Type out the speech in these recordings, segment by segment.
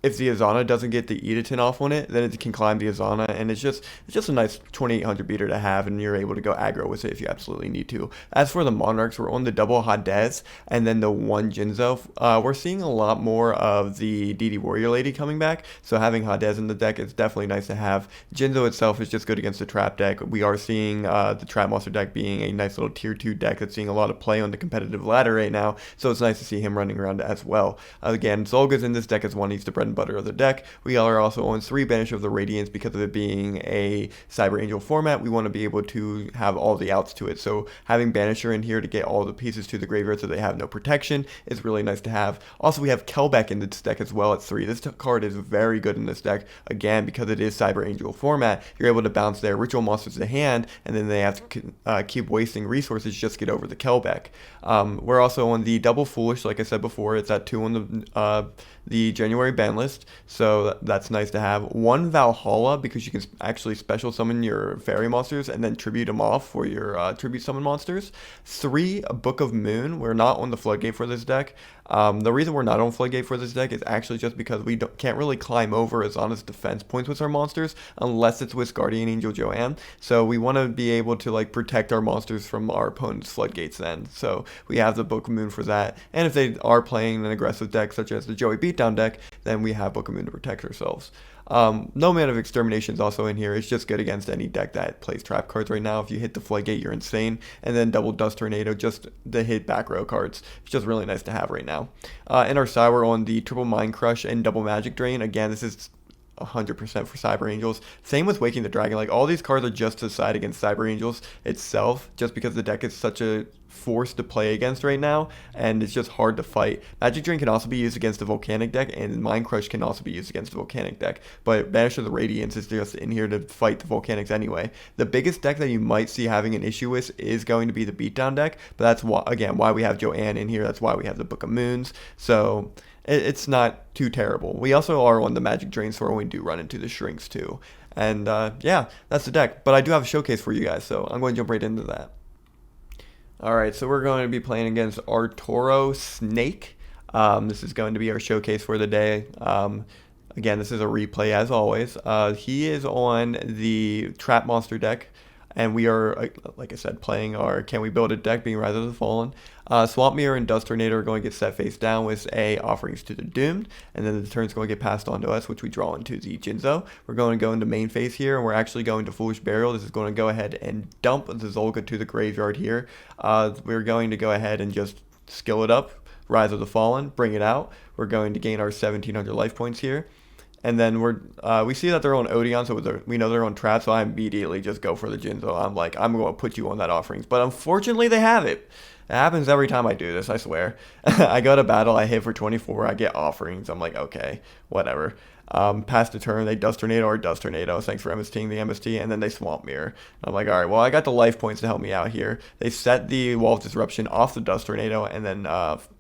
if the Azana doesn't get the Edaton off on it, then it can climb the Azana, and it's just a nice 2800 beater to have, and you're able to go aggro with it if you absolutely need to. As for the Monarchs, we're on the double Hades and then the one Jinzo. We're seeing a lot more of the DD Warrior Lady coming back, so having Hades in the deck is definitely nice to have. Jinzo itself is just good against the trap deck. We are seeing the Trap Monster deck being a nice little tier 2 deck that's seeing a lot of play on the competitive ladder right now, so it's nice to see him running around as well. Again, Zolga's in this deck as one. He's the bread and butter of the deck. We are also on 3 Banish of the Radiance because of it being a Cyber Angel format. We want to be able to have all the outs to it, so having Banisher in here to get all the pieces to the graveyard so they have no protection is really nice to have. Also, we have Kelbeck in this deck as well at 3. This card is very good in this deck, again, because it is Cyber Angel format. You're able to bounce their ritual monsters to hand, and then they have to keep wasting resources just to get over the Kelbeck. We're also on the double Foolish, like I said before. It's at 2 on the January ban list, so that's nice to have. 1 Valhalla, because you can actually special summon your fairy monsters and then tribute them off for your tribute summon monsters. 3 Book of Moon. We're not on the Floodgate for this deck. The reason we're not on Floodgate for this deck is actually just because we can't really climb over Azana's defense points with our monsters unless it's with Guardian Angel Joanne. So we want to be able to like protect our monsters from our opponent's Floodgates then. So we have the Book of Moon for that. And if they are playing an aggressive deck such as the Joey Beatdown deck, then we have Book of Moon to protect ourselves. No Man of Extermination is also in here. It's just good against any deck that plays trap cards right now. If you hit the Floodgate, you're insane. And then double Dust Tornado just to hit back row cards. It's just really nice to have right now. In our side, we're on the triple Mind Crush and double Magic Drain. Again, this is 100% for Cyber Angels. Same with Waking the Dragon. Like, all these cards are just to side against Cyber Angels itself, just because the deck is such a force to play against right now, and it's just hard to fight. Magic Drain can also be used against the Volcanic deck, and Mind Crush can also be used against the Volcanic deck, but Banish of the Radiance is just in here to fight the Volcanics anyway. The biggest deck that you might see having an issue with is going to be the Beatdown deck, but that's why, again, why we have Joanne in here. That's why we have the Book of Moons. So it's not too terrible. We also are on the Magic Drain store when we do run into the Shrinks too. And yeah, that's the deck. But I do have a showcase for you guys, so I'm going to jump right into that. Alright, so we're going to be playing against Arturo Snake. This is going to be our showcase for the day. Again, this is a replay as always. He is on the Trap Monster deck, and we are, like I said, playing our Can We Build a deck, being Rise of the Fallen. Swamp Mirror and Dust Tornado are going to get set face down with a Offerings to the Doomed, and then the turn's going to get passed on to us, which we draw into the Jinzo. We're going to go into main phase here, and we're actually going to Foolish Burial. This is going to go ahead and dump the Zolga to the graveyard here. We're going to go ahead and just skill it up, Rise of the Fallen, bring it out. We're going to gain our 1700 life points here. And then we see that they're on Odeon, so we know they're on Trap, so I immediately just go for the Jinzo. I'm like, I'm going to put you on that Offerings. But unfortunately, they have it. It happens every time I do this, I swear. I go to battle, I hit for 24, I get Offerings. I'm like, okay, whatever. Past the turn, they Dust Tornado or Dust Tornado. Thanks for MSTing the MST, and then they Swamp Mirror. I'm like, all right, well, I got the life points to help me out here. They set the Wall of Disruption off the Dust Tornado, and then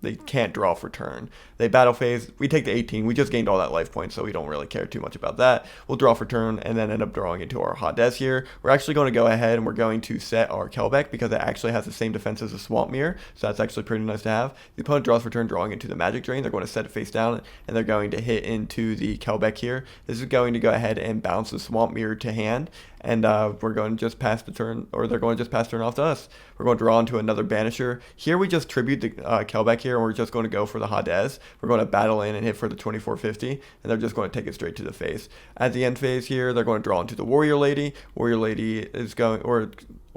they can't draw for turn. They battle phase. We take the 18. We just gained all that life points, so we don't really care too much about that. We'll draw for turn, and then end up drawing into our Hades here. We're actually going to go ahead, and we're going to set our Kelbeck, because it actually has the same defense as the Swamp Mirror, so that's actually pretty nice to have. The opponent draws for turn, drawing into the Magic Drain. They're going to set it face down, and they're going to hit into the Kelbeck here. This is going to go ahead and bounce the Swamp Mirror to hand, and we're going to just pass the turn, or they're going to just pass turn off to us. We're going to draw into another Banisher. Here we just tribute the Kelbeck here, and we're just going to go for the Hades. We're going to battle in and hit for the 2450, and they're just going to take it straight to the face. At the end phase here, they're going to draw into the Warrior Lady. Warrior Lady is going, or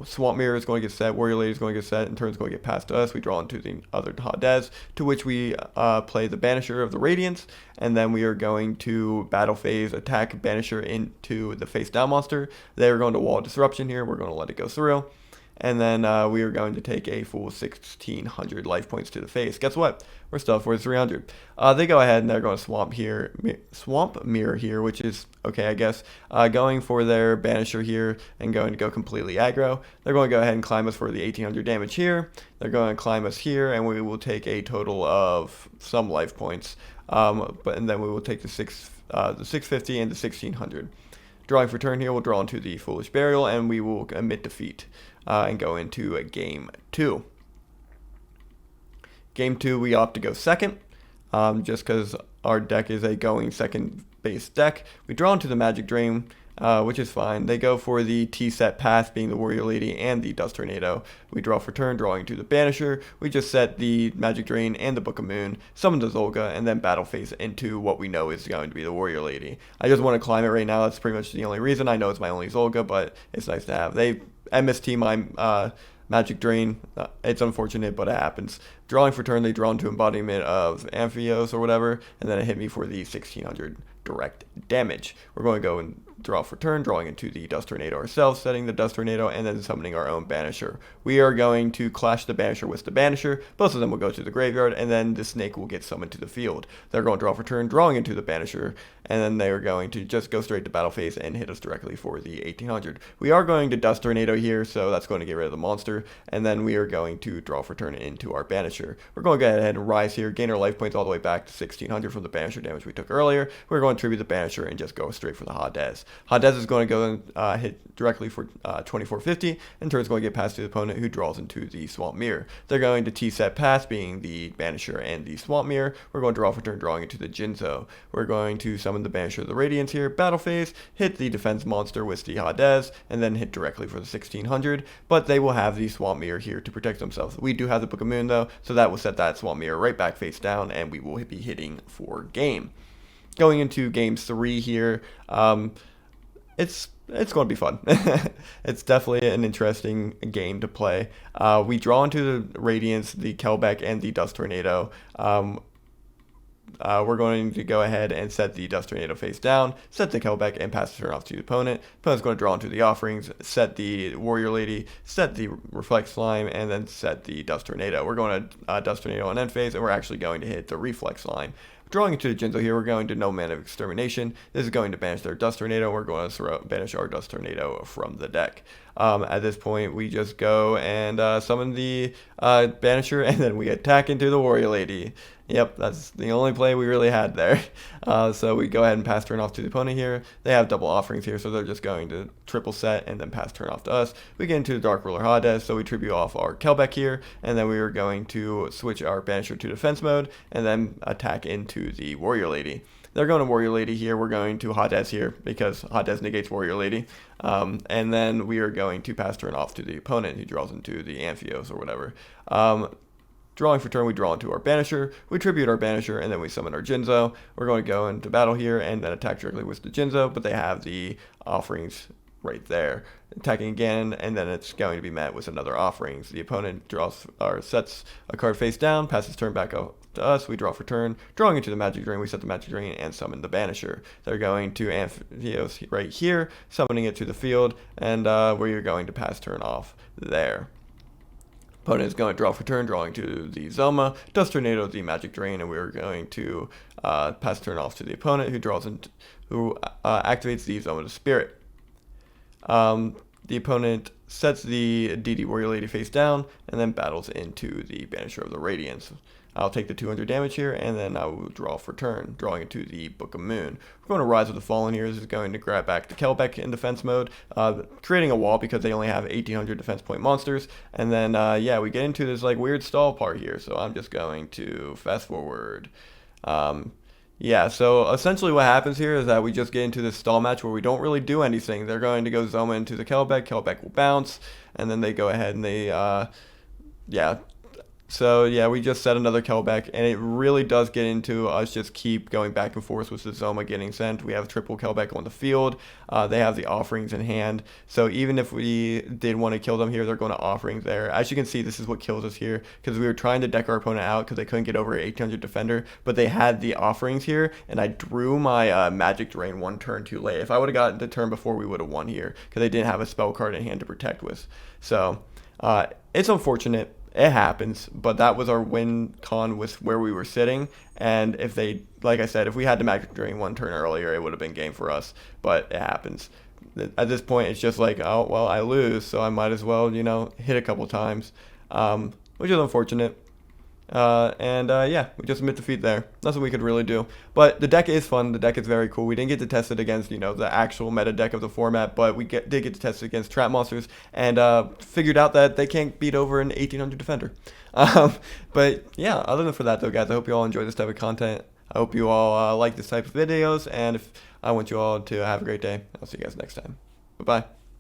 Swamp Mirror is going to get set, Warrior Lady is going to get set, and turn's going to get passed to us. We draw into the other Hades, to which we play the Banisher of the Radiance, and then we are going to battle phase, attack Banisher into the face down monster. They're going to Wall of Disruption here. We're going to let it go through. And then we are going to take a full 1600 life points to the face. Guess what? We're still for 300. They go ahead and they're going to Swamp Mirror here, which is okay, I guess. Going for their Banisher here and going to go completely aggro. They're going to go ahead and climb us for the 1800 damage here. They're going to climb us here, and we will take a total of some life points. And then we will take the 650 and the 1600. Drawing for turn here, we'll draw into the Foolish Burial, and we will admit defeat and go into game 2. Game 2, we opt to go second. just because our deck is a going second base deck. We draw into the Magic Drain, which is fine. They go for the T-set path, being the Warrior Lady and the Dust Tornado. We draw for turn, drawing to the Banisher. We just set the Magic Drain and the Book of Moon, summon the Zolga, and then battle phase into what we know is going to be the Warrior Lady. I just want to climb it right now. That's pretty much the only reason. I know it's my only Zolga, but it's nice to have. They MST my Magic Drain. It's unfortunate, but it happens. Drawing for turn, they draw into embodiment of Amphios or whatever, and then it hit me for the 1600 direct damage. We're going to go and draw for turn, drawing into the Dust Tornado ourselves, setting the Dust Tornado, and then summoning our own Banisher. We are going to clash the Banisher with the Banisher. Both of them will go to the graveyard, and then the Snake will get summoned to the field. They're going to draw for turn, drawing into the Banisher, and then they are going to just go straight to battle phase and hit us directly for the 1800. We are going to Dust Tornado here, so that's going to get rid of the monster, and then we are going to draw for turn into our Banisher. We're going to go ahead and rise here, gain our life points all the way back to 1600 from the Banisher damage we took earlier. We're going to tribute the Banisher and just go straight for the Hades. Hades is going to go and hit directly for 2450, and turn's going to get past the opponent, who draws into the Swamp Mirror. They're going to T-set path, being the Banisher and the Swamp Mirror. We're going to draw for turn, drawing into the Jinzo. We're going to summon the Banisher of the Radiance here, battle phase, hit the defense monster with the Hades, and then hit directly for the 1600, but they will have the Swamp Mirror here to protect themselves. We do have the Book of Moon though, so that will set that Swamp Mirror right back face down, and we will be hitting for game. Going into game 3 here, it's going to be fun. It's definitely an interesting game to play. We draw into the Radiance, the Kelbeck, and the Dust Tornado. We're going to go ahead and set the Dust Tornado face down, set the Kelbeck, and pass the turn off to the opponent. Opponent's going to draw into the offerings, set the Warrior Lady, set the Reflect Slime, and then set the Dust Tornado. We're going to Dust Tornado on end phase, and we're actually going to hit the Reflect Slime. Drawing into the Jinzo here, we're going to No Man of Extermination. This is going to banish their Dust Tornado. We're going to banish our Dust Tornado from the deck. At this point, we just go and summon the Banisher, and then we attack into the Warrior Lady. Yep, that's the only play we really had there. So we go ahead and pass turn off to the opponent here. They have double offerings here, so they're just going to triple set and then pass turn off to us. We get into the Dark Ruler Hades, so we tribute off our Kelbeck here, and then we are going to switch our Banisher to defense mode, and then attack into the Warrior Lady. They're going to Warrior Lady here. We're going to Hades here because Hades negates Warrior Lady. And then we are going to pass turn off to the opponent, who draws into the Amphios or whatever. Drawing for turn, we draw into our Banisher, we tribute our Banisher, and then we summon our Jinzo. We're going to go into battle here and then attack directly with the Jinzo, but they have the offerings right there. Attacking again, and then it's going to be met with another offerings. The opponent draws or sets a card face down, passes turn back up to us. We draw for turn, drawing into the Magic Drain. We set the Magic Drain and summon the Banisher. They're going to Amphios right here, summoning it to the field, and we're going to pass turn off there. Opponent is going to draw for turn, drawing to the Zelma, Dust Tornado, the Magic Drain, and we're going to pass turn off to the opponent, who activates the Zelma to Spirit. The opponent sets the DD Warrior Lady face down, and then battles into the Banisher of the Radiance. I'll take the 200 damage here, and then I will draw for turn, drawing into the Book of Moon. We're going to Rise of the Fallen here. This is going to grab back the Kelbeck in defense mode, creating a wall because they only have 1800 defense point monsters. And then, yeah, we get into this like weird stall part here, so I'm just going to fast forward. Yeah, so essentially what happens here is that we just get into this stall match where we don't really do anything. They're going to go Zoma into the Kelbeck will bounce, and then they go ahead and they, yeah. So yeah, we just set another Kelbeck, and it really does get into us just keep going back and forth with the Zoma getting sent. We have triple Kelbeck on the field. They have the offerings in hand. So even if we did want to kill them here, they're going to offerings there. As you can see, this is what kills us here, because we were trying to deck our opponent out because they couldn't get over 1800 defender, but they had the offerings here, and I drew my Magic Drain one turn too late. If I would have gotten the turn before, we would have won here because they didn't have a spell card in hand to protect with. So it's unfortunate. It happens, but that was our win con with where we were sitting. And if they, like I said, if we had the Magic Drain one turn earlier, it would have been game for us. But it happens. At this point, it's just like, oh, well, I lose, so I might as well, you know, hit a couple times, which is unfortunate. Yeah, we just admit defeat there. That's what we could really do. But the deck is fun. The deck is very cool. We didn't get to test it against, the actual meta deck of the format, but did get to test it against trap monsters and figured out that they can't beat over an 1800 defender. But yeah, other than for that though, guys, I hope you all enjoy this type of content. I hope you all like this type of videos, and if I want you all to have a great day. I'll see you guys next time. Bye bye.